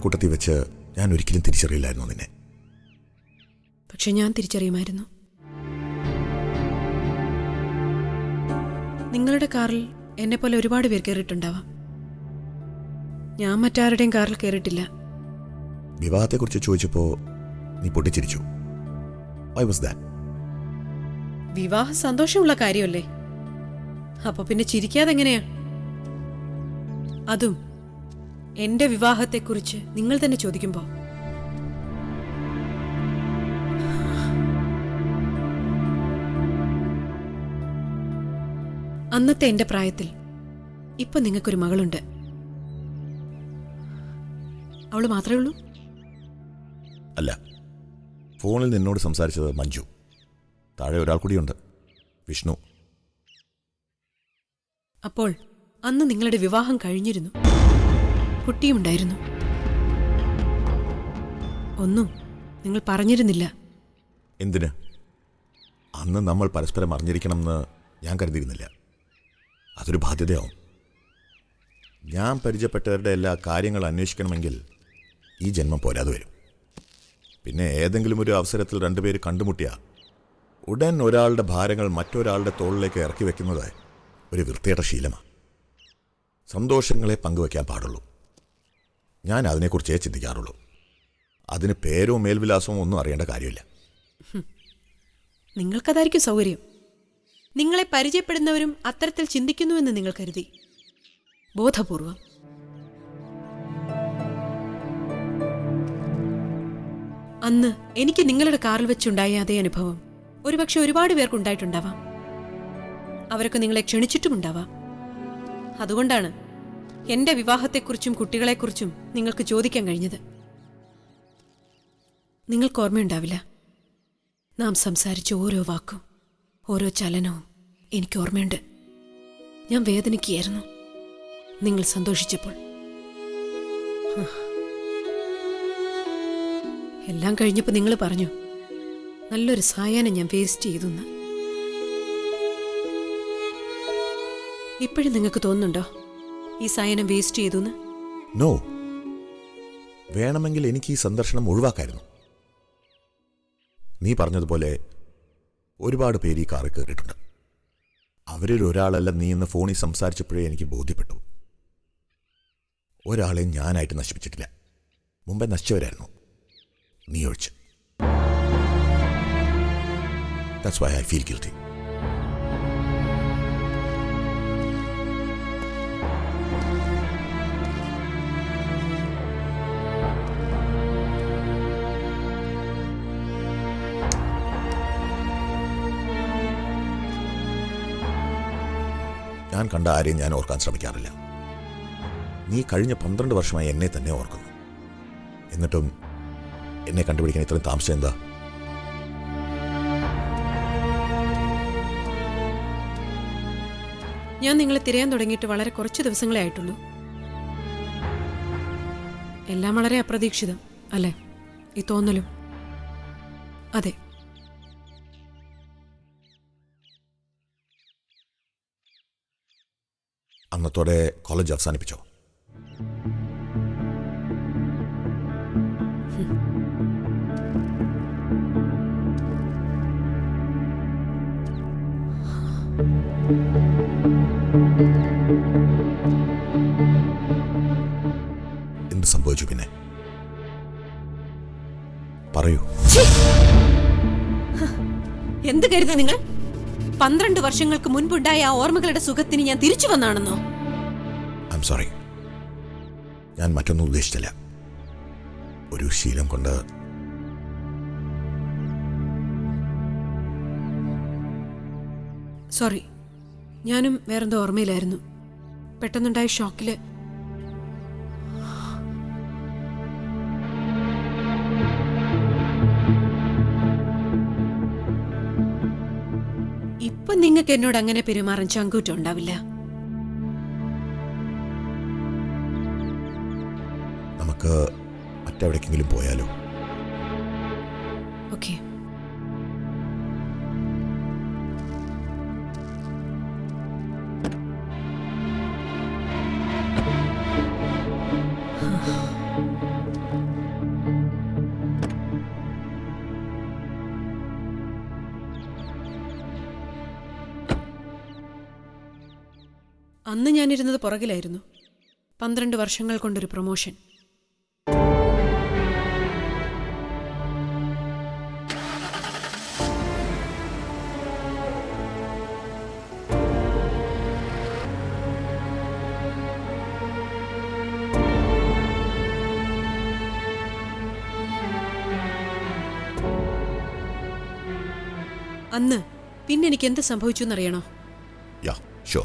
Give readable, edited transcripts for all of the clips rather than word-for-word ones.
ജനക്കൂട്ടത്തിൽ വെച്ച് ഞാൻ ഒരിക്കലും തിരിച്ചറിയില്ലായിരുന്നു നിന്നെ. പക്ഷെ ഞാൻ തിരിച്ചറിയുമായിരുന്നു. നിങ്ങളുടെ കാറിൽ എന്നെ പോലെ ഒരുപാട് പേർ കയറിയിട്ടുണ്ടാവാം. ഞാൻ മറ്റാരുടെയും കാറിൽ കയറിയിട്ടില്ല. വിവാഹത്തെക്കുറിച്ച് ചോദിച്ചപ്പോൾ നീ പൊട്ടിച്ചിരിച്ചു. Why was that? വിവാഹം സന്തോഷമുള്ള കാര്യമല്ലേ, അപ്പൊ പിന്നെ ചിരിക്കാതെ എങ്ങനെയാ? അതും എന്റെ വിവാഹത്തെക്കുറിച്ച് നിങ്ങൾ തന്നെ ചോദിക്കുമ്പോ. അന്നത്തെ എന്റെ പ്രായത്തിൽ ഇപ്പൊ നിങ്ങൾക്കൊരു മകളുണ്ട്. അവള് മാത്രമേ ഉള്ളൂ? അല്ല, ഫോണിൽ നിന്നോട് സംസാരിച്ചത് മഞ്ജു. താഴെ ഒരാൾ കൂടിയുണ്ട്, വിഷ്ണു. അപ്പോൾ അന്ന് നിങ്ങളുടെ വിവാഹം കഴിഞ്ഞിരുന്നു, കുട്ടിയുമുണ്ടായിരുന്നു. ഒന്നും നിങ്ങൾ പറഞ്ഞിരുന്നില്ല. എന്തിന്? അന്ന് നമ്മൾ പരസ്പരം അറിഞ്ഞിരിക്കണമെന്ന് ഞാൻ കരുതിയിരുന്നില്ല. അതൊരു ബാധ്യതയാവും. ഞാൻ പരിചയപ്പെട്ടവരുടെ എല്ലാ കാര്യങ്ങൾ അന്വേഷിക്കണമെങ്കിൽ ഈ ജന്മം പോരാതെ വരും. പിന്നെ ഏതെങ്കിലും ഒരു അവസരത്തിൽ രണ്ടുപേര് കണ്ടുമുട്ടിയ ഉടൻ ഒരാളുടെ ഭാരങ്ങൾ മറ്റൊരാളുടെ തോളിലേക്ക് ഇറക്കി വെക്കുന്നത് ഒരു വൃത്തികെട്ട ശീലമാണ്. സന്തോഷങ്ങളെ പങ്കുവയ്ക്കാൻ പാടുള്ളൂ. ഞാൻ അതിനെക്കുറിച്ചേ ചിന്തിക്കാറുള്ളൂ. അതിന് പേരോ മേൽവിലാസമോ ഒന്നും അറിയേണ്ട കാര്യമില്ല. നിങ്ങൾക്കതായിരിക്കും സൗകര്യം. നിങ്ങളെ പരിചയപ്പെടുന്നവരും അത്തരത്തിൽ ചിന്തിക്കുന്നുവെന്ന് നിങ്ങൾ കരുതി, ബോധപൂർവം. അന്ന് എനിക്ക് നിങ്ങളുടെ കാറിൽ വെച്ചുണ്ടായ അതേ അനുഭവം ഒരുപക്ഷെ ഒരുപാട് പേർക്കുണ്ടായിട്ടുണ്ടാവാം. അവരൊക്കെ നിങ്ങളെ ക്ഷണിച്ചിട്ടുമുണ്ടാവാം. അതുകൊണ്ടാണ് എന്റെ വിവാഹത്തെക്കുറിച്ചും കുട്ടികളെക്കുറിച്ചും നിങ്ങൾക്ക് ചോദിക്കാൻ കഴിഞ്ഞത്. നിങ്ങൾക്ക് ഓർമ്മയുണ്ടാവില്ല, നാം സംസാരിച്ച ഓരോ വാക്കും ഓരോ ചലനവും എനിക്ക് ഓർമ്മയുണ്ട്. ഞാൻ വേദനിക്കുകയായിരുന്നു നിങ്ങൾ സന്തോഷിച്ചപ്പോൾ. എല്ലാം കഴിഞ്ഞപ്പോൾ നിങ്ങൾ പറഞ്ഞു നല്ലൊരു സായാഹ്നം ഞാൻ വേസ്റ്റ് ചെയ്തു. ഇപ്പോഴും നിങ്ങൾക്ക് തോന്നുന്നുണ്ടോ ഈ സായാഹ്നം വേസ്റ്റ് ചെയ്തു? നോ, വേണമെങ്കിൽ എനിക്ക് ഈ സന്ദർശനം ഒഴിവാക്കായിരുന്നു. നീ പറഞ്ഞതുപോലെ ഒരുപാട് പേര് ഈ കാറിൽ കയറിയിട്ടുണ്ട്. അവരിൽ ഒരാളല്ല നീ ഇന്ന് ഫോണിൽ സംസാരിച്ചപ്പോഴേ എനിക്ക് ബോധ്യപ്പെട്ടു. ഒരാളെയും ഞാനായിട്ട് നശിപ്പിച്ചിട്ടില്ല. മുമ്പേ നശിച്ചവരായിരുന്നു, നീ ഒഴിച്ച്. That's why I feel guilty. ഞാൻ കണ്ട ആരെയും ഞാൻ ഓർക്കാൻ ശ്രമിക്കാറില്ല. നീ കഴിഞ്ഞ 12 വർഷമായി എന്നെ തന്നെ ഓർക്കുന്നു. എന്നിട്ടും എന്നെ കണ്ടുപിടിക്കാൻ ഇത്രയും താമസം എന്താ? ഞാൻ നിങ്ങളെ തിരയാൻ തുടങ്ങിയിട്ട് വളരെ കുറച്ച് ദിവസങ്ങളെ ആയിട്ടുള്ളൂ. എല്ലാം വളരെ അപ്രതീക്ഷിതം അല്ലേ, ഈ തോന്നലും? അതെ. അന്നത്തോടെ കോളേജ് അവസാനിപ്പിച്ചോ? എന്ത് സംഭവിച്ചു പിന്നെ? പറയൂ. എന്ത് കരുതി നിങ്ങൾ? 12 വർഷങ്ങൾക്ക് മുൻപുണ്ടായ ആ ഓർമ്മകളുടെ സുഖത്തിന് ഞാൻ തിരിച്ചു വന്നാണെന്നോ? ഐ എം സോറി, ഞാൻ മറ്റൊന്നും ഉദ്ദേശിച്ചില്ല. ഒരു ശീലം കൊണ്ട്. സോറി, ഞാനും വേറെന്തോ ഓർമ്മയിലായിരുന്നു. പെട്ടെന്നുണ്ടായ ഷോക്കില്. ഇപ്പൊ നിങ്ങൾക്ക് എന്നോട് അങ്ങനെ പെരുമാറാൻ ചങ്കൂറ്റം ഉണ്ടാവില്ല. നമുക്ക് മറ്റെവിടേക്കെങ്കിലും പോയാലോ? ഓക്കെ. അന്ന് ഞാനിരുന്നത് പുറകിലായിരുന്നു. 12 വർഷങ്ങൾ കൊണ്ടൊരു പ്രൊമോഷൻ. അന്ന് പിന്നെ എനിക്ക് എന്ത് സംഭവിച്ചു എന്നറിയണോ? യാ ഷോ.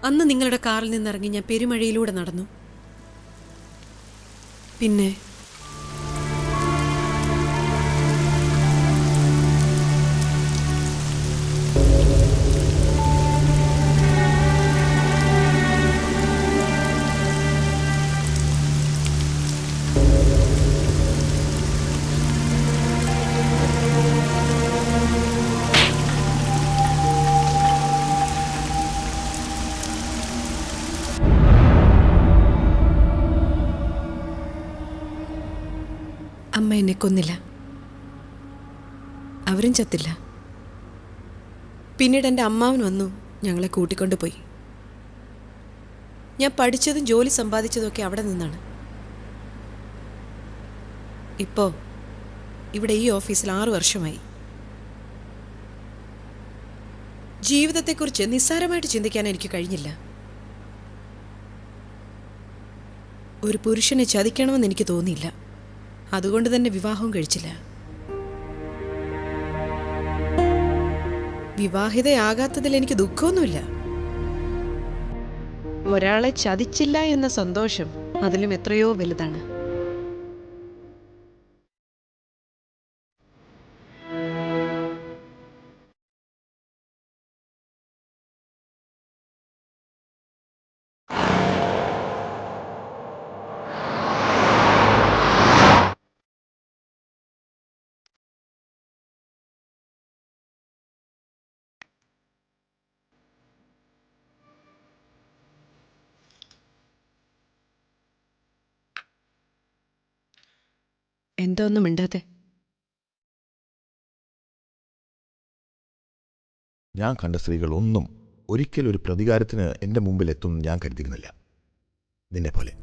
അന്ന് നിങ്ങളുടെ കാറിൽ നിന്നിറങ്ങി ഞാൻ പെരുമഴയിലൂടെ നടന്നു. പിന്നെ അമ്മ എന്നെ കൊന്നില്ല, അവരും ചത്തില്ല. പിന്നീട് എൻ്റെ അമ്മാവൻ വന്നു ഞങ്ങളെ കൂട്ടിക്കൊണ്ടുപോയി. ഞാൻ പഠിച്ചതും ജോലി സമ്പാദിച്ചതുമൊക്കെ അവിടെ നിന്നാണ്. ഇപ്പോൾ ഇവിടെ ഈ ഓഫീസിൽ 6 വർഷമായി. ജീവിതത്തെക്കുറിച്ച് നിസ്സാരമായിട്ട് ചിന്തിക്കാൻ എനിക്ക് കഴിഞ്ഞില്ല. ഒരു പുരുഷനെ ചതിക്കണമെന്ന് എനിക്ക് തോന്നിയില്ല. അതുകൊണ്ട് തന്നെ വിവാഹവും കഴിച്ചില്ല. വിവാഹിതയാകാത്തതിൽ എനിക്ക് ദുഃഖമൊന്നുമില്ല. ഒരാളെ ചതിച്ചില്ല എന്ന സന്തോഷം അതിലും എത്രയോ വലുതാണ്. എന്താ ഒന്നും മിണ്ടാതെ? ഞാൻ കണ്ട സ്ത്രീകളൊന്നും ഒരിക്കലും ഒരു പ്രതികാരത്തിന് എൻ്റെ മുമ്പിൽ എത്തുമെന്ന് ഞാൻ കരുതിയിരുന്നില്ല. നിന്നെ പോലെ.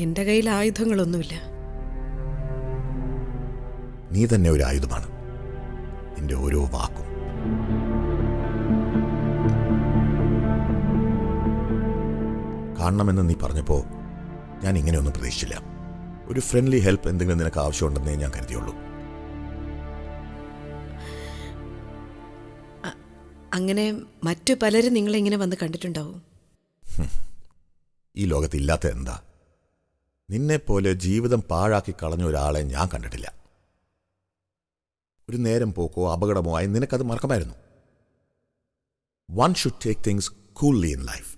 എൻ്റെ കയ്യിൽ ആയുധങ്ങളൊന്നുമില്ല. നീ തന്നെ ഒരു ആയുധമാണ്. നിന്റെ ഓരോ വാക്കും. കാണണമെന്ന് നീ പറഞ്ഞപ്പോൾ ഞാൻ ഇങ്ങനെയൊന്നും പ്രതീക്ഷിച്ചില്ല. ഒരു ഫ്രണ്ട്ലി ഹെൽപ്പ് എന്തെങ്കിലും നിനക്ക് ആവശ്യമുണ്ടെന്നേ ഞാൻ കരുതിയുള്ളൂ. അങ്ങനെ മറ്റു പലരും നിങ്ങളെ ഇങ്ങനെ വന്ന് കണ്ടിട്ടുണ്ടാവും. ഈ ലോകത്ത് ഇല്ലാത്ത എന്താ? നിന്നെപ്പോലെ ജീവിതം പാഴാക്കി കളഞ്ഞ ഒരാളെ ഞാൻ കണ്ടിട്ടില്ല. ഒരു നേരം പോക്കോ അപകടമോ ആയി നിനക്കത് മറക്കമായിരുന്നു. One should take things coolly in life.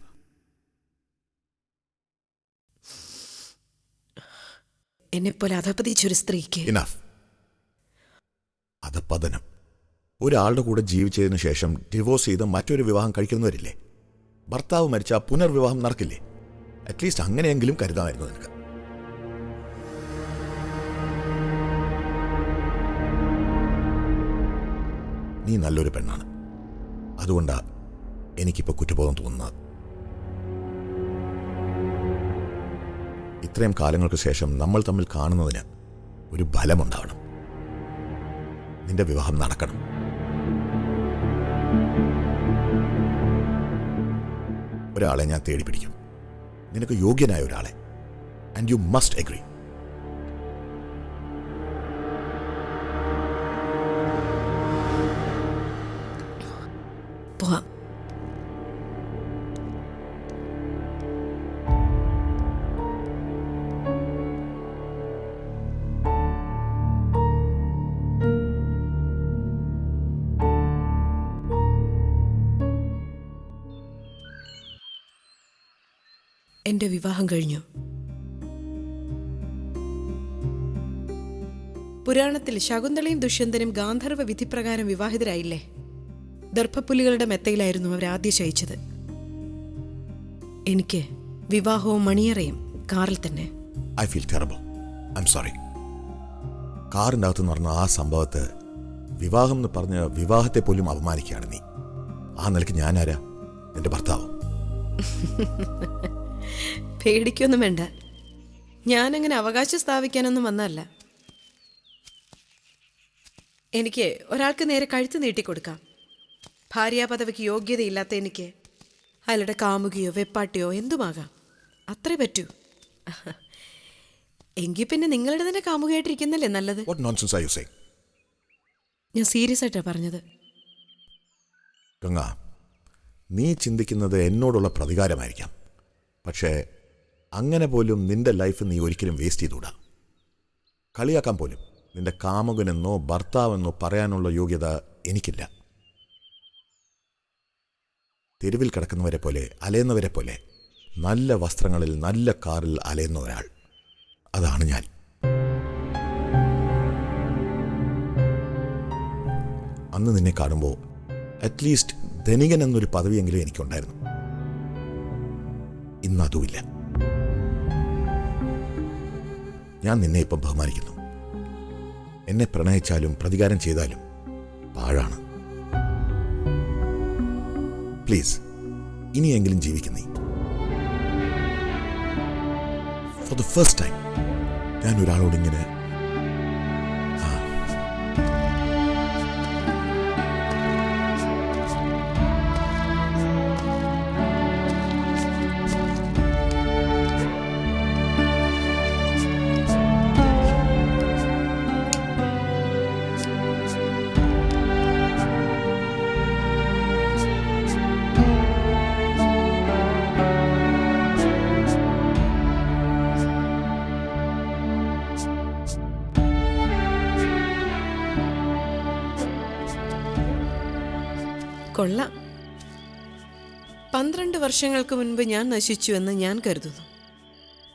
എന്നെപ്പോലെ അധപ്പതിച്ചൊരു സ്ത്രീക്ക് ഇനഫ്. അധപ്പതനം. ഒരാളുടെ കൂടെ ജീവിച്ചതിന് ശേഷം ഡിവോഴ്സ് ചെയ്ത് മറ്റൊരു വിവാഹം കഴിക്കുന്നവരില്ലേ? ഭർത്താവ് മരിച്ചാൽ പുനർവിവാഹം നടക്കില്ലേ? അറ്റ്ലീസ്റ്റ് അങ്ങനെയെങ്കിലും കരുതാമായിരുന്നു നിനക്ക്. നീ നല്ലൊരു പെണ്ണാണ്. അതുകൊണ്ടാ എനിക്കിപ്പോൾ കുറ്റബോധം തോന്നുന്നത്. ഇത്രയും കാലങ്ങൾക്ക് ശേഷം നമ്മൾ തമ്മിൽ കാണുന്നതിന് ഒരു ബലമുണ്ടാവണം. നിന്റെ വിവാഹം നടക്കണം. ഒരാളെ ഞാൻ തേടി പിടിക്കും. നിനക്ക് യോഗ്യനായ ഒരാളെ. And you must agree. പോവാം. എന്റെ വിവാഹം കഴിഞ്ഞു. പുരാണത്തിൽ ശകുന്തളയും ദുഷ്യന്തനും ഗാന്ധർവ വിധിപ്രകാരം വിവാഹിതരായില്ലേ? ദർഭപ്പുലികളുടെ മെത്തയിലായിരുന്നു അവരാദ്യം ശയിച്ചത്. എനിക്ക് വിവാഹവും മണിയറയും കാറിൽ തന്നെ. I feel terrible. I am sorry. കാറിൻ്റെ അകത്ത് നടന്ന ആ സംഭവത്തെ വിവാഹം എന്ന് പറഞ്ഞ് വിവാഹത്തെ പോലും അപമാനിക്കുകയാണ് നീ. ആ നിലയ്ക്ക് ഞാനാരാ? നിന്റെ ഭർത്താവ്. പേടിക്കൊന്നും വേണ്ട. ഞാനങ്ങനെ അവകാശം സ്ഥാപിക്കാനൊന്നും വന്നല്ല. എനിക്ക് ഒരാൾക്ക് നേരെ കഴുത്ത് നീട്ടിക്കൊടുക്കാം. ഭാര്യാപദവിക്ക് യോഗ്യതയില്ലാത്ത എനിക്ക് അയാളുടെ കാമുകിയോ വെപ്പാട്ടിയോ എന്തുമാകാം. അത്രേ പറ്റൂ. എങ്കിൽ പിന്നെ നിങ്ങളുടെ തന്നെ കാമുകയായിട്ടിരിക്കുന്നല്ലേ നല്ലത്. What nonsense are you saying? ഞാൻ സീരിയസ് ആയിട്ടാണ് പറഞ്ഞത്. ഗംഗ, നീ ചിന്തിക്കുന്നത് എന്നോടുള്ള പ്രതികാരമായിരിക്കാം. പക്ഷേ അങ്ങനെ പോലും നിന്റെ ലൈഫ് നീ ഒരിക്കലും വേസ്റ്റ് ചെയ്തുകൂടാ. കളിയാക്കാൻ പോലും നിന്റെ കാമുകനെന്നോ ഭർത്താവെന്നോ പറയാനുള്ള യോഗ്യത എനിക്കില്ല. തെരുവിൽ കിടക്കുന്നവരെ പോലെ, അലയുന്നവരെ പോലെ, നല്ല വസ്ത്രങ്ങളിൽ നല്ല കാറിൽ അലയുന്ന ഒരാൾ, അതാണ് ഞാൻ. അന്ന് നിന്നെ കാണുമ്പോൾ അറ്റ്ലീസ്റ്റ് ധനികൻ എന്നൊരു പദവിയെങ്കിലും എനിക്കുണ്ടായിരുന്നു. ഇന്നതുമില്ല. ഞാൻ നിന്നെ ഇപ്പം ബഹുമാനിക്കുന്നു. എന്നെ പ്രണയിച്ചാലും പ്രതികാരം ചെയ്താലും പാഴാണ്. പ്ലീസ്, ഇനിയെങ്കിലും ജീവിക്കുന്നേ. ഫോർ ദ ഫസ്റ്റ് ടൈം ഞാൻ ഒരാളോടിങ്ങനെ കൊള്ളാം. 12 വർഷങ്ങൾക്ക് മുൻപ് ഞാൻ നശിച്ചുവെന്ന് ഞാൻ കരുതുന്നു.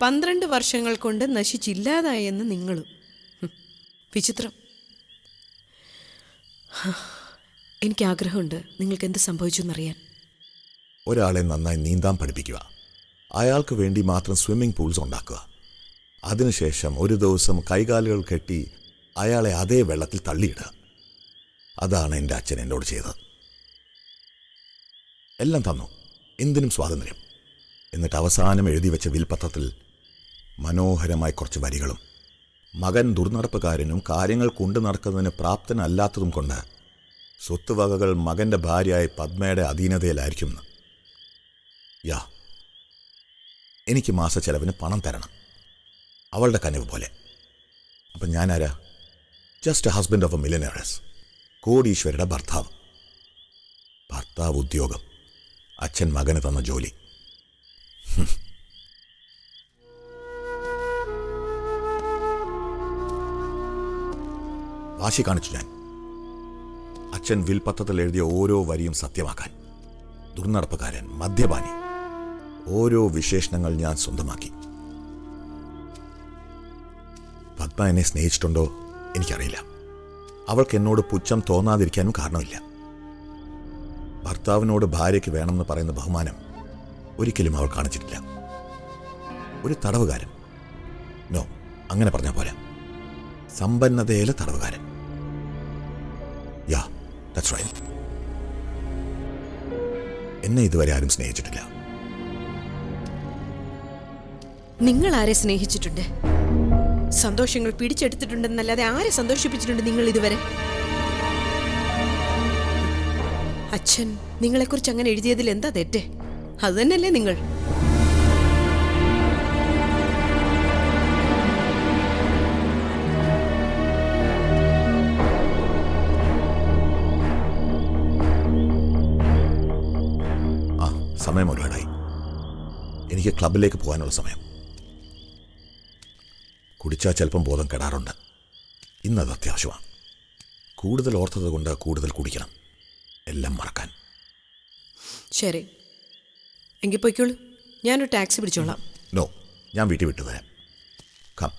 12 വർഷങ്ങൾ കൊണ്ട് നശിച്ചില്ലാതായെന്ന് നിങ്ങളും. വിചിത്രം. എനിക്ക് ആഗ്രഹമുണ്ട് നിങ്ങൾക്ക് എന്ത് സംഭവിച്ചു എന്നറിയാൻ. ഒരാളെ നന്നായി നീന്താൻ പഠിപ്പിക്കുക, അയാൾക്ക് വേണ്ടി മാത്രം സ്വിമ്മിംഗ് പൂൾസ് ഉണ്ടാക്കുക, അതിനുശേഷം ഒരു ദിവസം കൈകാലുകൾ കെട്ടി അയാളെ അതേ വെള്ളത്തിൽ തള്ളിയിടുക. അതാണ് എൻ്റെ അച്ഛൻ എന്നോട് ചെയ്തത്. എല്ലാം തന്നു, എന്തിനും സ്വാതന്ത്ര്യം. എന്നിട്ട് അവസാനം എഴുതി വെച്ച വിൽപത്രത്തിൽ മനോഹരമായ കുറച്ച് വരികളും, മകൻ ദുർനടപ്പുകാരനും കാര്യങ്ങൾ കൊണ്ടു നടക്കുന്നതിന് പ്രാപ്തനല്ലാത്തതും കൊണ്ട് സ്വത്തുവകകൾ മകൻ്റെ ഭാര്യയായ പത്മയുടെ അധീനതയിലായിരിക്കുമെന്ന്. യാ, എനിക്ക് മാസച്ചെലവിന് പണം തരണം, അവളുടെ കനിവ് പോലെ. അപ്പം ഞാനാരാ? Just a husband of a millionaires, കോടീശ്വരുടെ ഭർത്താവ്. ഭർത്താവ് ഉദ്യോഗം, അച്ഛൻ മകന് തന്ന ജോലി. വാശി കാണിച്ചു ഞാൻ. അച്ഛൻ വിൽപത്രത്തിൽ എഴുതിയ ഓരോ വരിയും സത്യമാക്കാൻ. ദുർനടപ്പുകാരൻ, മദ്യപാനി, ഓരോ വിശേഷണങ്ങൾ ഞാൻ സ്വന്തമാക്കി. പത്മ എന്നെ സ്നേഹിച്ചിട്ടുണ്ടോ എനിക്കറിയില്ല. അവൾക്ക് എന്നോട് പുച്ഛം തോന്നാതിരിക്കാനും കാരണമില്ല. ഭർത്താവിനോട് ഭാര്യയ്ക്ക് വേണമെന്ന് പറയുന്ന ബഹുമാനം ഒരിക്കലും അവൾ കാണിച്ചിട്ടില്ല. ഒരു തടവുകാരൻ, നോ, അങ്ങനെ പറഞ്ഞ പോലെ സമ്പന്നതയിലെ തടവുകാരൻ. യാ, ദാറ്റ്സ് റൈറ്റ്. എന്നെ ഇതുവരെ ആരും സ്നേഹിച്ചിട്ടില്ല. നിങ്ങൾ ആരെ സ്നേഹിച്ചിട്ടുണ്ട്? സന്തോഷങ്ങൾ പിടിച്ചെടുത്തിട്ടുണ്ടെന്നല്ലാതെ ആരെ സന്തോഷിപ്പിച്ചിട്ടുണ്ട് നിങ്ങൾ ഇതുവരെ? അച്ഛൻ നിങ്ങളെക്കുറിച്ച് അങ്ങനെ എഴുതിയതിൽ എന്താ തെറ്റ്? അത് തന്നെയല്ലേ നിങ്ങൾ? ആ, സമയം ഒരുപാടായി. എനിക്ക് ക്ലബിലേക്ക് പോകാനുള്ള സമയം. കുടിച്ചാൽ ചിലപ്പം ബോധം കെടാറുണ്ട്. ഇന്നത് അത്യാവശ്യമാണ്. കൂടുതൽ ഓർത്തത് കൊണ്ട് കൂടുതൽ കുടിക്കണം, എല്ലാം മറക്കാൻ. ശരി, എങ്കിൽ പോയിക്കോളൂ. ഞാനൊരു ടാക്സി പിടിച്ചോളാം. നോ, ഞാൻ വീട്ടിൽ വിട്ടു തരാം. കം.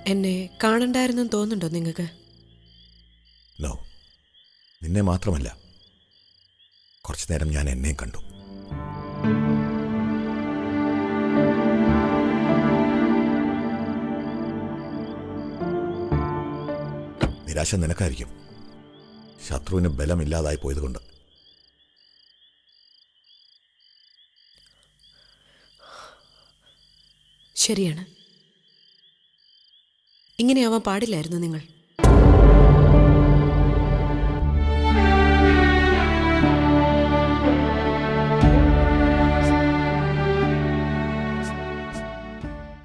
എന്നെ കാണണ്ടായിരുന്നെന്ന് തോന്നുന്നുണ്ടോ നിങ്ങൾക്ക്? നോ, നിന്നെ മാത്രമല്ല, കുറച്ചു നേരം ഞാൻ എന്നെയും കണ്ടു. നിരാശ നിനക്കായിരിക്കും, ശത്രുവിന് ബലമില്ലാതായി പോയതുകൊണ്ട്. ശരിയാണ്. ഇങ്ങനെയാവാൻ പാടില്ലായിരുന്നു നിങ്ങൾ.